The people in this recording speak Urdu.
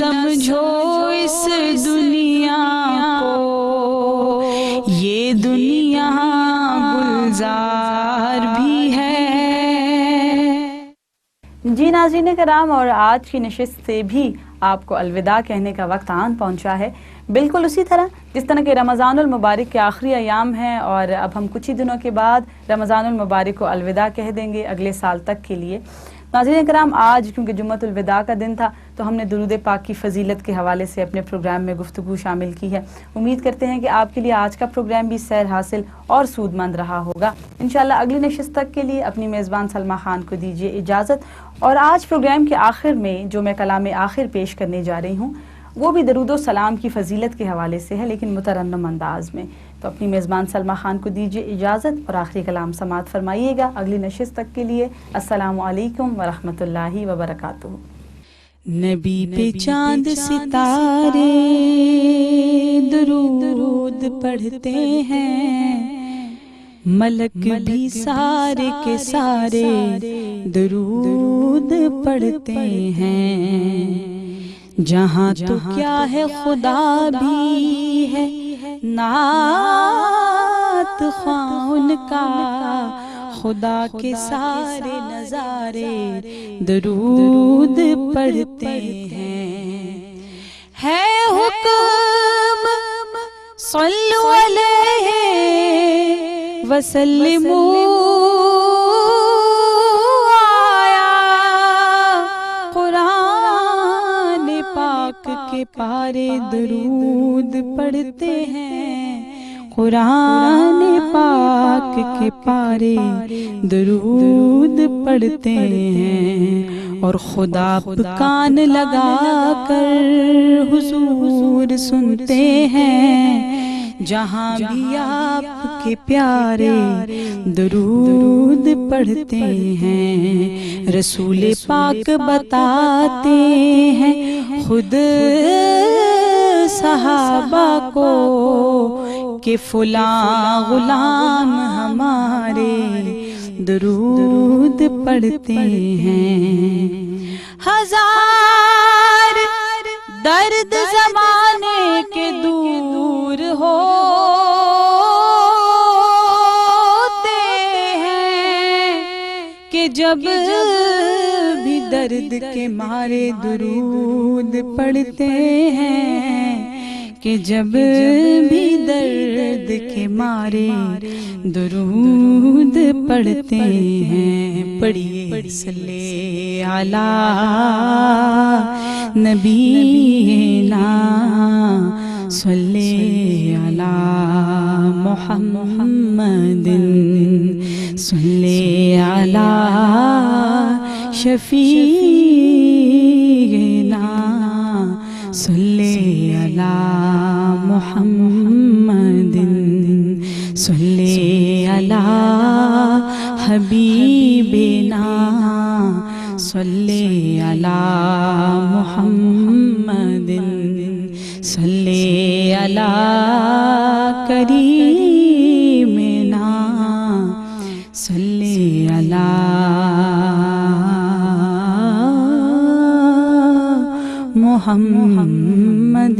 سمجھو اس دنیا کو، یہ دنیا گلزار بھی ہے۔ جی ناظرین کرام، اور آج کی نشست سے بھی آپ کو الوداع کہنے کا وقت آن پہنچا ہے، بالکل اسی طرح جس طرح کہ رمضان المبارک کے آخری ایام ہیں، اور اب ہم کچھ ہی دنوں کے بعد رمضان المبارک کو الوداع کہہ دیں گے اگلے سال تک کے لیے۔ ناظرین کرام، آج کیونکہ جمعۃ الوداع کا دن تھا تو ہم نے درود پاک کی فضیلت کے حوالے سے اپنے پروگرام میں گفتگو شامل کی ہے۔ امید کرتے ہیں کہ آپ کے لیے آج کا پروگرام بھی سیر حاصل اور سود مند رہا ہوگا۔ انشاءاللہ اگلی نشست تک کے لیے اپنی میزبان سلمیٰ خان کو دیجیے اجازت، اور آج پروگرام کے آخر میں جو میں کلام آخر پیش کرنے جا رہی ہوں وہ بھی درود و سلام کی فضیلت کے حوالے سے ہے، لیکن مترنم انداز میں۔ تو اپنی میزبان سلمیٰ خان کو دیجیے اجازت اور آخری کلام سماعت فرمائیے گا اگلی نشست تک کے لیے۔ السلام علیکم ورحمۃ اللہ وبرکاتہ۔ نبی پہ چاند ستارے درود پڑھتے ہیں، ملک بھی سارے کے سارے درود پڑھتے ہیں۔ جہاں تو کیا ہے خدا بھی ہے نعت خواہ کا، خدا کے سارے نظارے درود پڑھتے ہیں۔ ہے حکم صلو علیہ وسلموا، آیا قرآن پاک کے پارے درود پڑھتے ہیں، قرآن پاک کے پارے درود پڑھتے ہیں۔ اور خدا کان لگا کر حضور سنتے ہیں، جہاں بھی آپ کے پیارے درود پڑھتے ہیں۔ رسول پاک بتاتے ہیں خود صحابہ کو کہ فلاں غلام ہمارے درود پڑھتے ہیں۔ ہزار درد زمانے کے دور ہوتے ہیں کہ جب بھی درد کے مارے درود پڑھتے ہیں، کہ جب بھی درد کے مارے درود پڑھتے ہیں۔ پڑھیے صلی علی نبینا، صلی علی محمد، صلی علی شفیعنا، صلی علی محمد، صلی علی حبیبنا، صلی علی محمد، صلی علی کریمنا، صلی علی محمد۔